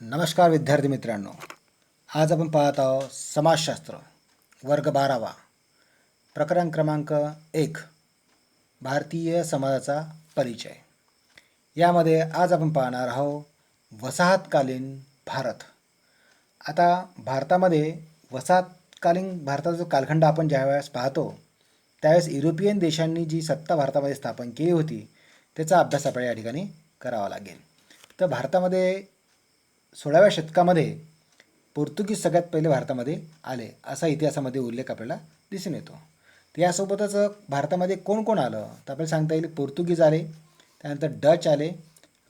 नमस्कार विद्यार्थी मित्रांनो, आज आपण पाहत आहोत समाजशास्त्र वर्ग 12वा प्रकरण क्रमांक 1 भारतीय समाजाचा परिचय। यामध्ये आज आपण पाहणार आहोत वसाहतकालीन भारत। आता भारतामध्ये वसाहतकालीन भारताचा जो कालखंड आपण ज्यावेळेस पाहतो त्यावेळेस युरोपियन देशांनी जी सत्ता भारतामध्ये स्थापन केली होती त्याचा अभ्यास आपल्याला या ठिकाणी करावा लागेल। तर भारतामध्ये 16व्या शतकामध्ये पोर्तुगीज सगळ्यात पहिले भारतामध्ये आले असा इतिहासामध्ये उल्लेख आपल्याला दिसून येतो। त्यासोबतच भारतामध्ये कोण कोण आलं तर आपल्याला सांगता येईल पोर्तुगीज आले, त्यानंतर डच आले,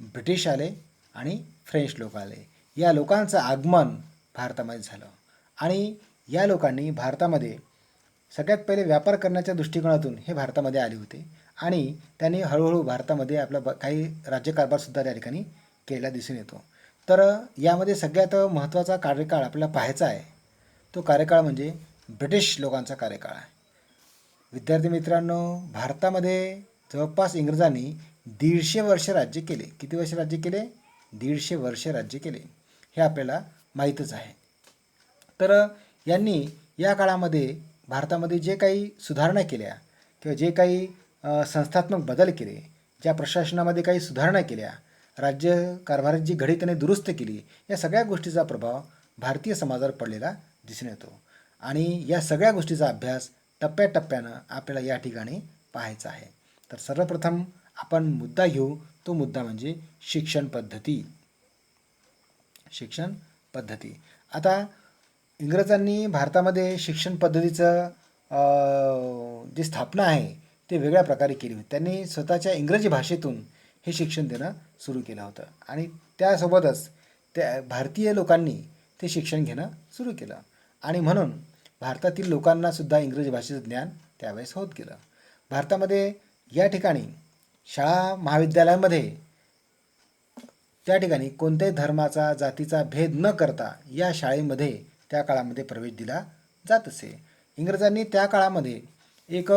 ब्रिटिश आले आणि फ्रेंच लोक आले। या लोकांचं आगमन भारतामध्ये झालं आणि या लोकांनी भारतामध्ये सगळ्यात पहिले व्यापार करण्याच्या दृष्टिकोनातून हे भारतामध्ये आले होते आणि त्यांनी हळूहळू भारतामध्ये आपला काही राज्यकारभारसुद्धा त्या ठिकाणी केलेला दिसून येतो। तर यामध्ये सगळ्यात महत्त्वाचा कार्यकाळ आपल्याला पाहायचा आहे तो कार्यकाळ म्हणजे ब्रिटिश लोकांचा कार्यकाळ आहे। विद्यार्थी मित्रांनो, भारतामध्ये जवळपास इंग्रजांनी 150 वर्ष राज्य केले। किती वर्ष राज्य केले? 150 वर्ष राज्य केले, हे आपल्याला माहीतच आहे। तर यांनी या काळामध्ये भारतामध्ये जे काही सुधारणा केल्या किंवा जे काही संस्थात्मक बदल केले, ज्या प्रशासनामध्ये काही सुधारणा केल्या, राज्य कारभाराची जी घडी त्याने दुरुस्त केली, या सगळ्या गोष्टीचा प्रभाव भारतीय समाजावर पडलेला दिसून येतो आणि या सगळ्या गोष्टीचा अभ्यास टप्प्याटप्प्यानं आपल्याला या ठिकाणी पाहायचा आहे। तर सर्वप्रथम आपण मुद्दा घेऊ, तो मुद्दा म्हणजे शिक्षण पद्धती। शिक्षण पद्धती। आता इंग्रजांनी भारतामध्ये शिक्षण पद्धतीचं जी स्थापना आहे ते वेगळ्या प्रकारे केली होती। त्यांनी स्वतःच्या इंग्रजी भाषेतून हे शिक्षण देणं सुरू केलं होतं आणि त्यासोबतच त्या भारतीय लोकांनी ते शिक्षण घेणं सुरू केलं आणि म्हणून भारतातील लोकांना सुद्धा इंग्रजी भाषेचं ज्ञान त्यावेळेस होत गेलं। भारतामध्ये या ठिकाणी शाळा महाविद्यालयामध्ये त्या ठिकाणी कोणत्याही धर्माचा जातीचा भेद न करता या शाळेमध्ये त्या काळामध्ये प्रवेश दिला जात असे। इंग्रजांनी त्या काळामध्ये एक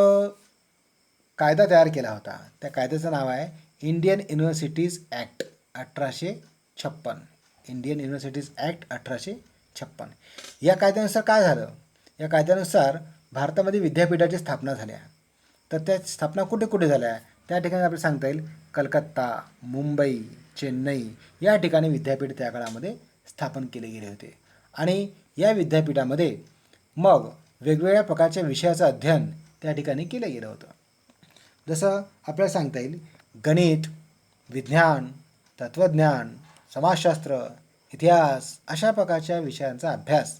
कायदा तयार केला होता, त्या कायद्याचं नाव आहे Indian universities act 1856। Indian universities act 1856। या कायद्यानुसार काय झालं? या कायद्यानुसार भारतामध्ये विद्यापीठाची स्थापना झाल्या। तर त्या स्थापना कुठे कुठे झाल्या त्या ठिकाणी आपल्याला सांगता येईल कलकत्ता, मुंबई, चेन्नई या ठिकाणी विद्यापीठ त्या काळामध्ये स्थापन केले गेले होते आणि या विद्यापीठामध्ये मग वेगवेगळ्या प्रकारच्या विषयाचं अध्ययन त्या ठिकाणी केलं गेलं होतं। जसं आपल्याला सांगता येईल गणित, विज्ञान, तत्त्वज्ञान, समाजशास्त्र, इतिहास अशा प्रकारच्या विषयांचा अभ्यास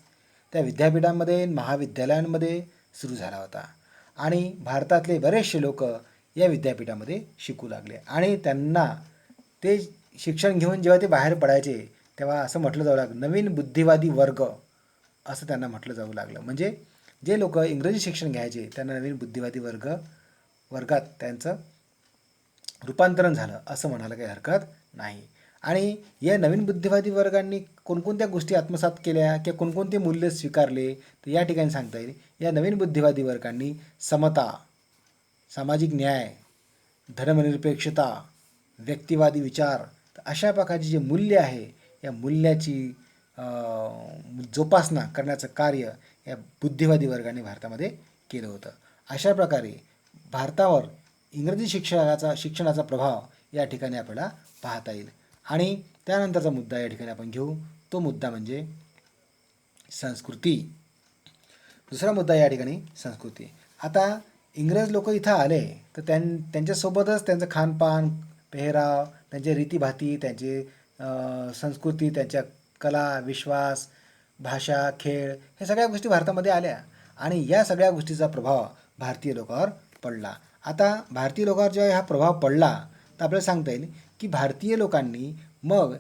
त्या विद्यापीठांमध्ये महाविद्यालयांमध्ये सुरू झाला होता आणि भारतातले बरेचसे लोक या विद्यापीठामध्ये शिकू लागले आणि त्यांना ते शिक्षण घेऊन जेव्हा ते बाहेर पडायचे तेव्हा असं म्हटलं जाऊ लागलं नवीन बुद्धिवादी वर्ग असं त्यांना म्हटलं जाऊ लागलं। म्हणजे जे लोक इंग्रजी शिक्षण घ्यायचे त्यांना नवीन बुद्धिवादी वर्गात त्यांचं रूपांतरण झालं असं म्हणायला काही हरकत नाही। आणि या नवीन बुद्धिवादी वर्गांनी कोणकोणत्या गोष्टी आत्मसात केल्या किंवा कोणकोणते मूल्य स्वीकारले तर या ठिकाणी सांगता येईल या नवीन बुद्धिवादी वर्गांनी समता, सामाजिक न्याय, धर्मनिरपेक्षता, व्यक्तिवादी विचार अशा प्रकारची जे मूल्य आहे या मूल्याची जोपासना करण्याचं कार्य या बुद्धिवादी वर्गाने भारतामध्ये केलं होतं। अशा प्रकारे भारतावर इंग्रजी शिक्षणाचा प्रभाव या ठिकाणी आपल्याला पाहता येईल आणि त्यानंतरचा मुद्दा या ठिकाणी आपण घेऊ, तो मुद्दा म्हणजे संस्कृती। दुसरा मुद्दा या ठिकाणी संस्कृती। आता इंग्रज लोक इथं आले तर त्यांच्यासोबतच त्यांचं खानपान, पेहराव, त्यांचे रीतीभाती, त्यांची संस्कृती, त्यांच्या कला, विश्वास, भाषा, खेळ हे सगळ्या गोष्टी भारतामध्ये आल्या आणि या सगळ्या गोष्टीचा प्रभाव भारतीय लोकांवर पडला। आता भारतीय लोकांवर जेव्हा हा प्रभाव पडला तर आपल्याला सांगता येईल की भारतीय लोकांनी मग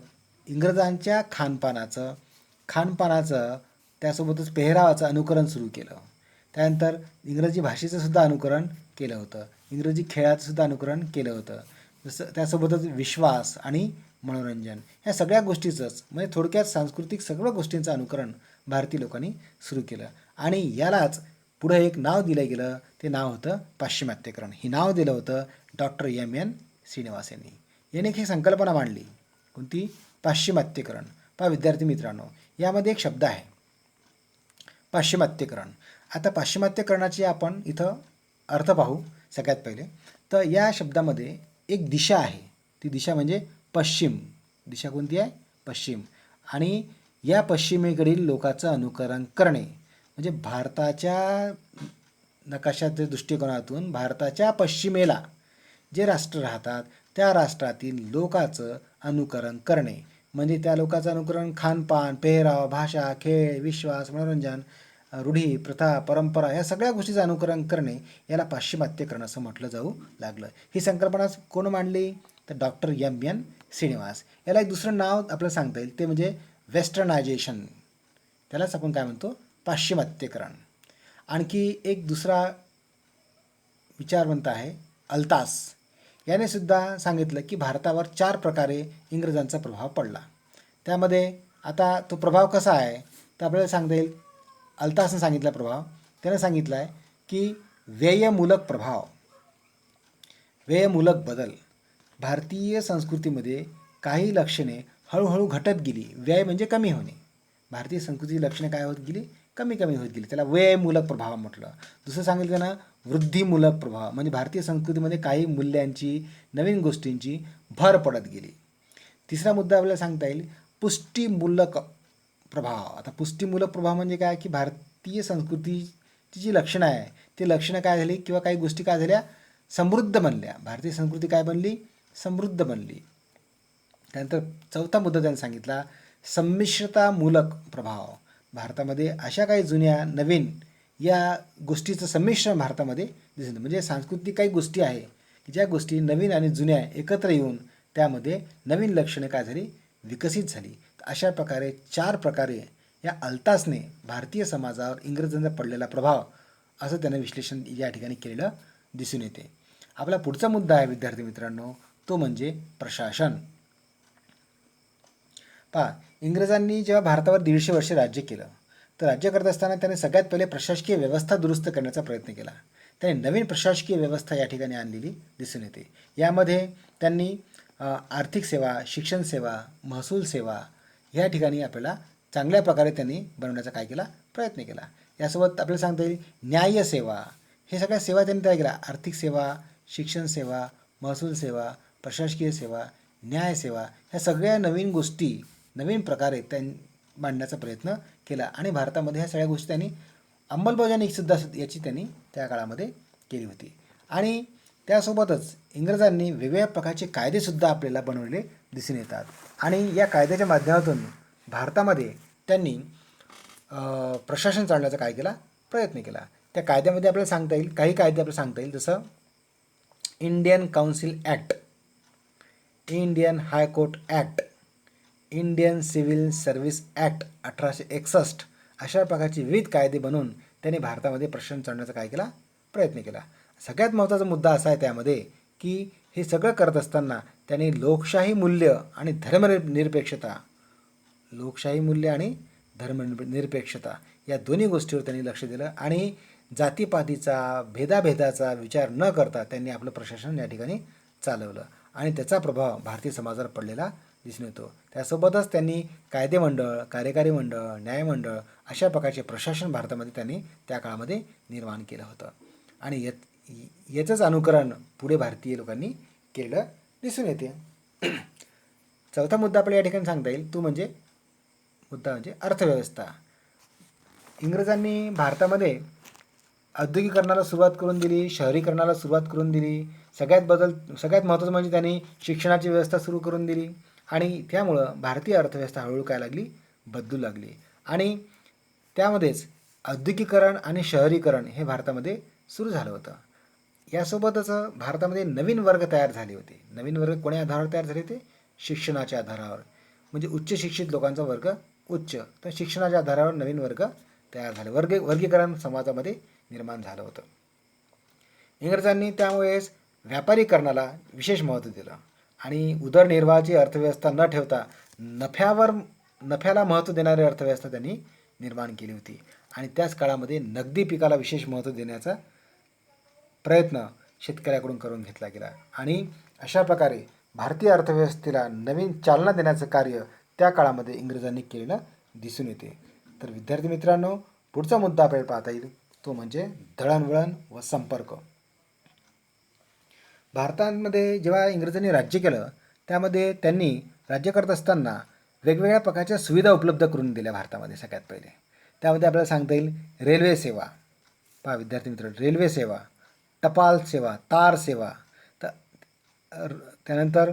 इंग्रजांच्या खानपानाचं त्यासोबतच पेहरावाचं अनुकरण सुरू केलं। त्यानंतर इंग्रजी भाषेचं सुद्धा अनुकरण केलं होतं, इंग्रजी खेळाचं सुद्धा अनुकरण केलं होतं। जसं त्यासोबतच विश्वास आणि मनोरंजन ह्या सगळ्या गोष्टीचंच म्हणजे थोडक्यात सांस्कृतिक सगळ्या गोष्टींचं अनुकरण भारतीय लोकांनी सुरू केलं आणि यालाच पुढे एक नाव दिलं गेलं, ते नाव होतं पाश्चिमात्यकरण। हे नाव दिलं होतं डॉक्टर एम एन श्रीनिवास यांनी। याने ही संकल्पना मांडली, कोणती? पाश्चिमात्यकरण। पहा विद्यार्थी मित्रांनो, यामध्ये एक शब्द आहे पाश्चिमात्यकरण. आता पाश्चिमात्यकरणाची आपण इथं अर्थ पाहू. सगळ्यात पहिले तर या शब्दामध्ये एक दिशा आहे, ती दिशा म्हणजे पश्चिम. दिशा कोणती आहे? पश्चिम. आणि या पश्चिमेकडील लोकांचं अनुकरण करणे म्हणजे भारताच्या नकाशाच्या दृष्टिकोनातून भारताच्या पश्चिमेला जे राष्ट्र राहतात त्या राष्ट्रातील लोकांचं अनुकरण करणे म्हणजे त्या लोकांचं अनुकरण खानपान, पेहराव, भाषा, खेळ, विश्वास, मनोरंजन, रूढी, प्रथा, परंपरा या सगळ्या गोष्टीचं अनुकरण करणे याला पाश्चिमात्यकरण असं म्हटलं जाऊ लागलं. ही संकल्पना कोण मांडली? तर डॉक्टर एम श्रीनिवास. याला एक दुसरं नाव आपल्याला सांगता येईल, ते म्हणजे वेस्टर्नायझेशन. त्यालाच आपण काय म्हणतो? पाश्चिमात्यकरण. आणखी एक दुसरा विचारवंत आहे अल्तास. याने सुद्धा सांगितलं की भारतावर 4 प्रकारे इंग्रजांचा प्रभाव पडला. त्यामध्ये आता तो प्रभाव कसा आहे तर आपल्याला सांगता येईल. अल्तासने सांगितला प्रभाव, त्याने सांगितलं आहे की व्ययमूलक प्रभाव, व्ययमूलक बदल. भारतीय संस्कृतीमध्ये काही लक्षणे हळूहळू घटत गेली. व्यय म्हणजे कमी होणे. भारतीय संस्कृतीची लक्षणे काय होत गेली? कमी कमी होत गेली. त्याला व्ययमूलक प्रभाव म्हटलं. दुसरं सांगितलं ना वृद्धिमूलक प्रभाव, म्हणजे भारतीय संस्कृतीमध्ये काही मूल्यांची, नवीन गोष्टींची भर पडत गेली. तिसरा मुद्दा आपल्याला सांगता येईल पुष्टीमूलक प्रभाव. आता पुष्टीमूलक प्रभाव म्हणजे काय की भारतीय संस्कृतीची जी लक्षणं आहे ती लक्षणं काय झाली किंवा काही गोष्टी काय झाल्या? समृद्ध बनल्या. भारतीय संस्कृती काय बनली? समृद्ध बनली. त्यानंतर चौथा मुद्दा त्यांनी सांगितला संमिश्रतामूलक प्रभाव. भारतामध्ये अशा काही जुन्या नवीन या गोष्टीचं संमिश्रण भारतामध्ये दिसतं. म्हणजे सांस्कृतिक काही गोष्टी आहे की ज्या गोष्टी नवीन आणि जुन्या एकत्र येऊन त्यामध्ये नवीन लक्षणे काय झाली? विकसित झाली. अशा प्रकारे 4 प्रकारे या अल्तासने भारतीय समाजावर इंग्रजांचा पडलेला प्रभाव असं त्यानं विश्लेषण या ठिकाणी केलेलं दिसून येते. आपला पुढचा मुद्दा आहे विद्यार्थी मित्रांनो, तो म्हणजे प्रशासन. पहा, इंग्रजांनी जेव्हा भारतावर 150 वर्षे राज्य केलं तर राज्य करत असताना त्याने सगळ्यात पहिले प्रशासकीय व्यवस्था दुरुस्त करण्याचा प्रयत्न केला. त्याने नवीन प्रशासकीय व्यवस्था या ठिकाणी आणलेली दिसून येते. यामध्ये त्यांनी आर्थिक सेवा, शिक्षण सेवा, महसूल सेवा या ठिकाणी आपल्याला चांगल्या प्रकारे त्यांनी बनवण्याचा काय केला? प्रयत्न केला. यासोबत आपल्याला सांगता येईल न्याय सेवा. हे सगळ्या सेवा त्यांनी तयार केल्या. आर्थिक सेवा, शिक्षण सेवा, महसूल सेवा, प्रशासकीय सेवा, न्याय सेवा ह्या सगळ्या नवीन गोष्टी नवीन प्रकारे त्यांनी मांडण्याचा प्रयत्न केला आणि भारतामध्ये ह्या सगळ्या गोष्टी त्यांनी अंमलबजावणीसुद्धा याची त्यांनी त्या काळामध्ये केली होती. आणि त्यासोबतच इंग्रजांनी वेगवेगळ्या प्रकारचे कायदेसुद्धा आपल्याला बनवलेले दिसून येतात आणि या कायद्याच्या माध्यमातून भारतामध्ये त्यांनी प्रशासन चालण्याचा काय केला? प्रयत्न केला. त्या कायद्यामध्ये आपल्याला सांगता येईल काही कायदे आपल्याला सांगता येईल, जसं Indian council act, Indian high court act, Indian civil service act 1861 अशा प्रकारचे विविध कायदे बनवून त्यांनी भारतामध्ये प्रशासन चालण्याचा काय केला? प्रयत्न केला. सगळ्यात महत्त्वाचा मुद्दा असा आहे त्यामध्ये की हे सगळं करत असताना त्यांनी लोकशाही मूल्य आणि धर्मनिरपेक्षता, लोकशाही मूल्य आणि धर्मनिरपेक्षता या दोन्ही गोष्टीवर त्यांनी लक्ष दिलं आणि जातीपातीचा, भेदाभेदाचा विचार न करता त्यांनी आपलं प्रशासन या ठिकाणी चालवलं आणि त्याचा प्रभाव भारतीय समाजावर पडलेला दिसून येतो. त्यासोबतच त्यांनी कायदेमंडळ, कार्यकारी मंडळ, न्यायमंडळ अशा प्रकारचे प्रशासन भारतामध्ये त्यांनी त्या काळामध्ये निर्माण केलं होतं आणि याचंच अनुकरण पुढे भारतीय लोकांनी केलेलं दिसून येते. चौथा मुद्दा आपल्याला या ठिकाणी सांगता येईल, तो म्हणजे मुद्दा म्हणजे अर्थव्यवस्था. इंग्रजांनी भारतामध्ये औद्योगिकरणाला सुरुवात करून दिली, शहरीकरणाला सुरुवात करून दिली. सगळ्यात महत्त्वाचं म्हणजे त्यांनी शिक्षणाची व्यवस्था सुरू करून दिली आणि त्यामुळं भारतीय अर्थव्यवस्था हळूहळू काय लागली? बदलू लागली आणि त्यामध्येच औद्योगिकरण आणि शहरीकरण हे भारतामध्ये सुरू झालं होतं. यासोबतच भारतामध्ये नवीन वर्ग तयार झाले होते. नवीन वर्ग कोण्या आधारावर तयार झाले होते? शिक्षणाच्या आधारावर. म्हणजे उच्च शिक्षित लोकांचा वर्ग उच्च, तर शिक्षणाच्या आधारावर नवीन वर्ग तयार झाले. वर्गीकरण समाजामध्ये निर्माण झालं होतं. इंग्रजांनी त्यामुळेच व्यापारीकरणाला विशेष महत्त्व दिलं आणि उदरनिर्वाहाची अर्थव्यवस्था न ठेवता नफ्याला महत्त्व देणारी अर्थव्यवस्था त्यांनी निर्माण केली होती आणि त्याच काळामध्ये नगदी पिकाला विशेष महत्त्व देण्याचा प्रयत्न शेतकऱ्याकडून करून घेतला गेला आणि अशा प्रकारे भारतीय अर्थव्यवस्थेला नवीन चालना देण्याचं कार्य त्या काळामध्ये इंग्रजांनी केलेलं दिसून येते. तर विद्यार्थी मित्रांनो, पुढचा मुद्दा आपल्याला पाहता येईल तो म्हणजे दळणवळण व संपर्क. भारतामध्ये जेव्हा इंग्रजांनी राज्य केलं त्यामध्ये त्यांनी राज्य करत असताना वेगवेगळ्या प्रकारच्या सुविधा उपलब्ध करून दिल्या भारतामध्ये. सगळ्यात पहिले त्यामध्ये आपल्याला सांगता येईल रेल्वे सेवा. पहा विद्यार्थी मित्र, रेल्वे सेवा, टपाल सेवा, तार सेवा, तर त्यानंतर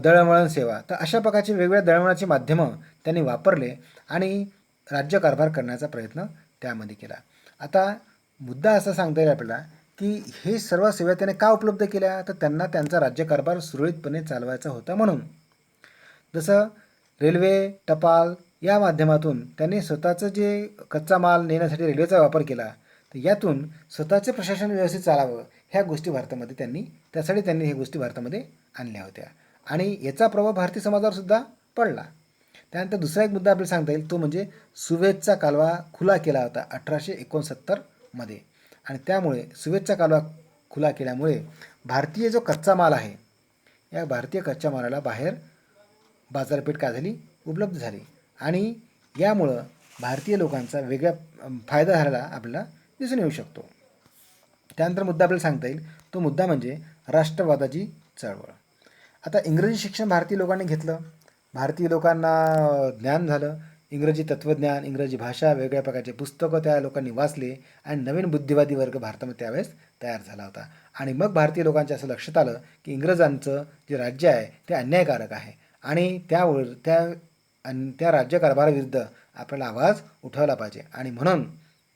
दळणवळण सेवा. तर अशा प्रकारचे वेगवेगळ्या दळणवळणाची माध्यमं त्यांनी वापरले आणि राज्यकारभार करण्याचा प्रयत्न त्यामध्ये केला. आता मुद्दा असा सांगता येईल आपल्याला की हे सर्व सेवा त्याने का उपलब्ध केल्या, तर त्यांना त्यांचा राज्यकारभार सुरळीतपणे चालवायचा होता म्हणून. जसं रेल्वे, टपाल या माध्यमातून त्यांनी स्वतःचं जे कच्चा माल नेण्यासाठी रेल्वेचा वापर केला, तर यातून स्वतःचे प्रशासन व्यवस्थित चालावं ह्या गोष्टी भारतामध्ये त्यासाठी त्यांनी ह्या गोष्टी भारतामध्ये आणल्या होत्या आणि याचा प्रभाव भारतीय समाजावर सुद्धा पडला. त्यानंतर दुसरा एक मुद्दा आपल्याला सांगता येईल तो म्हणजे सुवेझचा कालवा खुला केला होता 1869मध्ये आणि त्यामुळे सुवेझचा कालवा खुला केल्यामुळे भारतीय जो कच्चा माल आहे या भारतीय कच्च्या मालाला बाहेर बाजारपेठ काय झाली, उपलब्ध झाली आणि यामुळं भारतीय लोकांचा वेगळा फायदा झालेला आपल्याला दिसून येऊ शकतो. त्यानंतर मुद्दा आपल्याला सांगता येईल तो मुद्दा म्हणजे राष्ट्रवादाची चळवळ. आता इंग्रजी शिक्षण भारतीय लोकांनी घेतलं, भारतीय लोकांना ज्ञान झालं, इंग्रजी तत्त्वज्ञान, इंग्रजी भाषा, वेगवेगळ्या प्रकारचे पुस्तकं त्या लोकांनी वाचले आणि नवीन बुद्धिवादी वर्ग भारतामध्ये त्यावेळेस तयार झाला होता आणि मग भारतीय लोकांच्या असं लक्षात आलं की इंग्रजांचं जे राज्य आहे ते अन्यायकारक आहे आणि त्या राज्यकारभाराविरुद्ध आपल्याला आवाज उठवला पाहिजे आणि म्हणून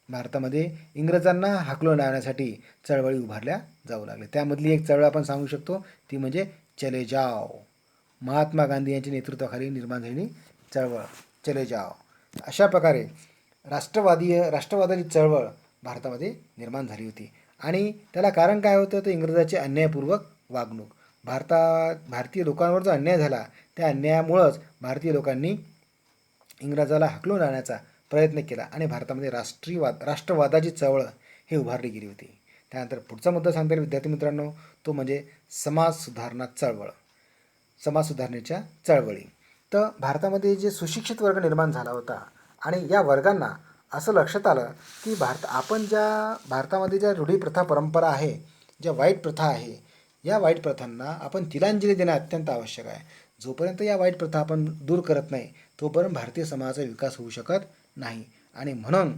भारतामध्ये इंग्रजांना हाकलून लावण्यासाठी चळवळी उभारल्या जाऊ लागल्या. त्यामधली एक चळवळ आपण सांगू शकतो ती म्हणजे चले जाओ. महात्मा गांधी यांच्या नेतृत्वाखाली निर्माण झालेली चळवळ चले जाओ. अशा प्रकारे राष्ट्रवादाची चळवळ भारतामध्ये निर्माण झाली होती आणि त्याला कारण काय होतं तर इंग्रजाची अन्यायपूर्वक वागणूक. भारतीय लोकांवर जो अन्याय झाला त्या अन्यायामुळंच भारतीय लोकांनी इंग्रजाला हाकलून आणण्याचा प्रयत्न केला आणि भारतामध्ये राष्ट्रवादाची चळवळ ही उभारली गेली होती. त्यानंतर पुढचा मुद्दा सांगता येईल विद्यार्थी मित्रांनो तो म्हणजे समाज सुधारणेच्या चळवळी. तर भारतामध्ये जे सुशिक्षित वर्ग निर्माण झाला होता आणि या वर्गांना असं लक्षात आलं की भारतामध्ये ज्या रूढी प्रथा परंपरा आहे, ज्या वाईट प्रथा आहे, या वाईट प्रथांना आपण तिलांजली देणं अत्यंत आवश्यक आहे. जोपर्यंत या वाईट प्रथा आपण दूर करत नाही तोपर्यंत भारतीय समाजाचा विकास होऊ शकत नाही आणि म्हणून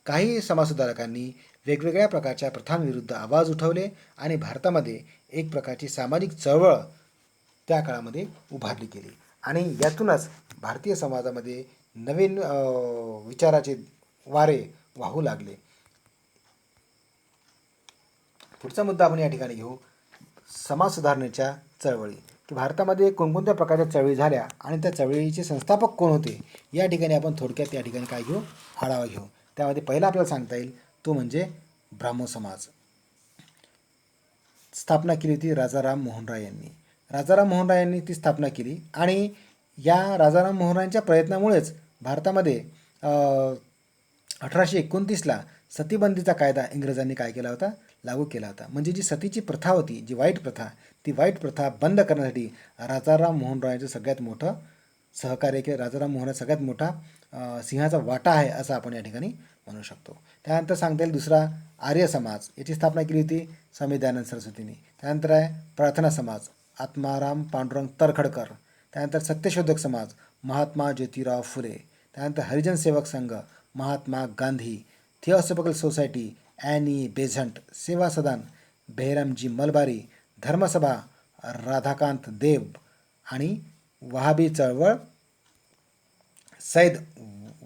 काही समाजसुधारकांनी वेगवेगळ्या प्रकारच्या प्रथांविरुद्ध आवाज उठवले आणि भारतामध्ये एक प्रकारची सामाजिक चळवळ त्या काळामध्ये उभारली गेली आणि यातूनच भारतीय समाजामध्ये नवीन विचाराचे वारे वाहू लागले. पुढचा मुद्दा आपण या ठिकाणी घेऊ समाज सुधारणेच्या चळवळी, की भारतामध्ये कोणकोणत्या प्रकारच्या चळवळी झाल्या आणि त्या चळवळीचे संस्थापक कोण होते या ठिकाणी आपण थोडक्यात या ठिकाणी काय घेऊ, आढावा घेऊ. त्यामध्ये पहिला आपल्याला सांगता येईल तो म्हणजे ब्राह्मो समाज. स्थापना केली होती राजाराम मोहन राय यांनी. राजाराम मोहन राय यांनी ती स्थापना केली आणि या राजाराम मोहन रायांच्या प्रयत्नामुळेच भारतामध्ये 1829ला सतीबंदीचा कायदा इंग्रजांनी काय केला होता, लागू केला होता. म्हणजे जी सतीची प्रथा होती, जी वाईट प्रथा, ती वाईट प्रथा बंद करण्यासाठी राजाराम मोहन रायांचं सगळ्यात मोठं सहकार्य केलं. राजाराम मोहन सगळ्यात मोठा सिंहाचा वाटा आहे असं आपण या ठिकाणी म्हणू शकतो. त्यानंतर सांगता येईल दुसरा आर्य समाज, याची स्थापना केली होती स्वामी दयानंद सरस्वतींनी. त्यानंतर आहे प्रार्थना समाज, आत्माराम पांडुरंग तरखडकर. त्यानंतर सत्यशोधक समाज, महात्मा ज्योतिराव फुले. त्यानंतर Harijan Sevak Sangh, Mahatma Gandhi. Theosophical society, Annie Besant. सेवा सदन, बेहरामजी मलबारी. धर्मसभा, राधाकांत देव. आणि वहाबी चळवळ, सैद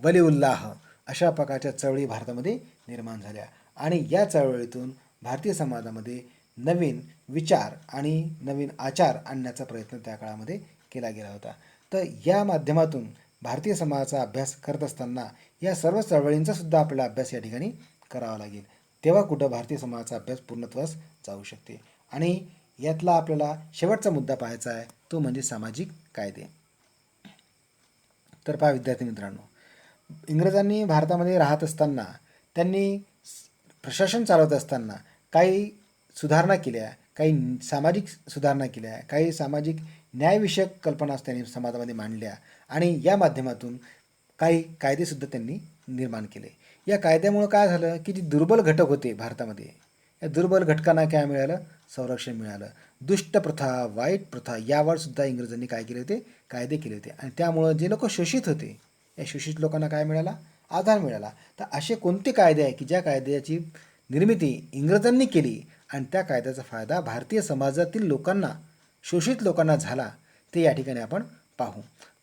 वलीउल्लाह. अशा प्रकारच्या चळवळी भारतामध्ये निर्माण झाल्या आणि या चळवळीतून भारतीय समाजामध्ये नवीन विचार आणि नवीन आचार आणण्याचा प्रयत्न त्या काळामध्ये केला गेला होता. तर या माध्यमातून भारतीय समाजाचा अभ्यास करत असताना या सर्व चळवळींचा सुद्धा आपल्याला अभ्यास या ठिकाणी करावा लागेल. तेव्हा कुठं भारतीय समाजाचा अभ्यास पूर्णत्वास जाऊ शकते. आणि यातला आपल्याला शेवटचा मुद्दा पाहायचा आहे तो म्हणजे सामाजिक कायदे. तर पहा विद्यार्थी मित्रांनो, इंग्रजांनी भारतामध्ये राहत असताना त्यांनी प्रशासन चालवत असताना काही सुधारणा केल्या, काही सामाजिक सुधारणा केल्या, काही सामाजिक न्यायविषयक कल्पना त्यांनी समाजामध्ये मांडल्या आणि या माध्यमातून काही कायदेसुद्धा त्यांनी निर्माण केले. या कायद्यामुळं काय झालं की जी दुर्बल घटक होते भारतामध्ये, या दुर्बल घटकांना काय मिळालं? संरक्षण मिळालं. दुष्ट प्रथा, वाईट प्रथा यावर सुद्धा इंग्रजांनी काय केले होते? कायदे केले होते. आणि त्यामुळं जे लोक शोषित होते, या शोषित लोकांना काय मिळाला? आधार मिळाला. तर असे कोणते कायदे आहे की ज्या कायद्याची निर्मिती इंग्रजांनी केली आणि त्या कायद्याचा फायदा भारतीय समाजातील लोकांना, शोषित लोकांना झाला, ते या ठिकाणी आपण पाहू.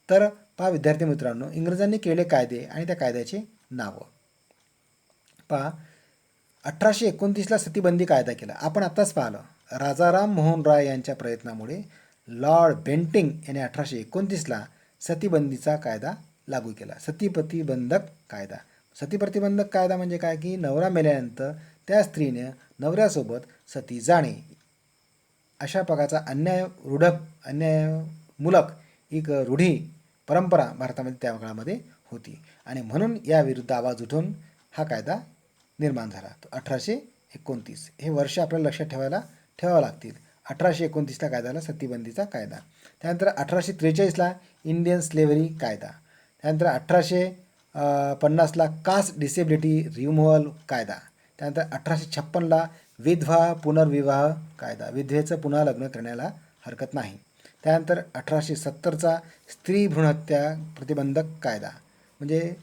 तर पहा विद्यार्थी मित्रांनो, इंग्रजांनी केलेले कायदे आणि त्या कायद्याची नावं पहा. 1829ला सतीबंदी कायदा केला. आपण आत्ताच पाहिलं. राजाराम मोहन राय यांच्या प्रयत्नामुळे लॉर्ड बेंटिंग याने 1829ला सतीबंदीचा कायदा लागू केला. सतीप्रतिबंधक कायदा. सतीप्रतिबंधक कायदा म्हणजे काय की नवरा मेल्यानंतर त्या स्त्रीने नवऱ्यासोबत सती जाणे, अशा प्रकारचा अन्यायमूलक एक रूढी परंपरा भारतामध्ये त्या काळामध्ये होती आणि म्हणून या विरुद्ध आवाज उठून हा कायदा निर्माण झाला. 1829 हे वर्ष आपल्याला लक्षात ठेवावं लागतील. 1829ला कायदा झाला सतीबंदीचा कायदा. त्यानंतर 1843ला इंडियन स्लेव्हरी कायदा. त्यानंतर 1850ला कास्ट डिसेबिलिटी रिमूव्हल कायदा. त्यानंतर 1856ला विधवा पुनर्विवाह कायदा, विधवेचं पुन्हा लग्न करण्याला हरकत नाही. त्यानंतर 1870चा स्त्री भ्रूणहत्या प्रतिबंधक कायदा, म्हणजे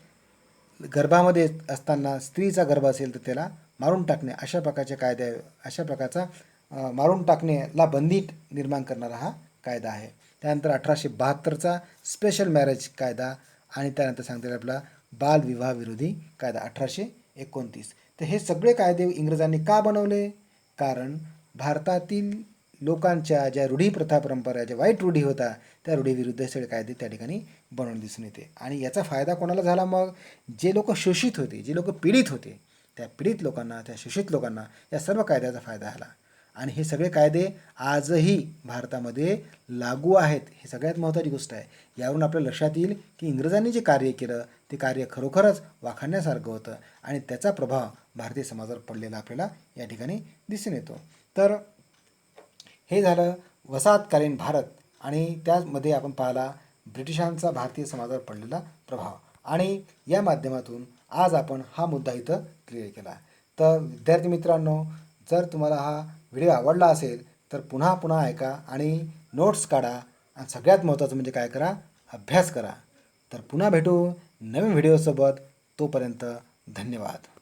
गर्भामध्ये असताना स्त्रीचा गर्भ असेल तर त्याला मारून टाकणे, अशा प्रकारच्या कायद्या, अशा प्रकारचा मारून टाकण्याला बंदी निर्माण करणारा हा कायदा आहे. त्यानंतर 1872चा स्पेशल मॅरेज कायदा आणि त्यानंतर सांगता येईल आपला बालविवाह विरोधी कायदा 1829. तर हे सगळे कायदे इंग्रजांनी का बनवले? कारण भारतातील लोकांच्या ज्या रूढी प्रथा परंपरा, ज्या वाईट रूढी होता, त्या रूढीविरुद्ध सगळे कायदे त्या ठिकाणी बनवून दिसून येते. आणि याचा फायदा कोणाला झाला? मग जे लोक शोषित होते, जे लोक पीडित होते, त्या पीडित लोकांना, त्या शोषित लोकांना या सर्व कायद्याचा फायदा झाला. आणि हे सगळे कायदे आजही भारतामध्ये लागू आहेत. हे सगळ्यात महत्त्वाची गोष्ट आहे. यावरून आपल्या लक्षात येईल की इंग्रजांनी जे कार्य केलं ते कार्य खरोखरच वाखाणण्यासारखं होतं आणि त्याचा प्रभाव भारतीय समाजावर पडलेला आपल्याला या ठिकाणी दिसून येतो. तर हे झालं वसाहतकालीन भारत आणि त्यामध्ये आपण पाहिला ब्रिटिशांचा भारतीय समाजावर पडलेला प्रभाव. आणि या माध्यमातून आज आपण हा मुद्दा इथं क्लिअर केला. तर विद्यार्थी मित्रांनो, जर तुम्हाला हा व्हिडिओ आवडला असेल तर पुन्हा पुन्हा ऐका आणि नोट्स काढा आणि सगळ्यात महत्त्वाचं म्हणजे काय करा? अभ्यास करा. तर पुन्हा भेटू नवीन व्हिडिओसोबत. तोपर्यंत धन्यवाद.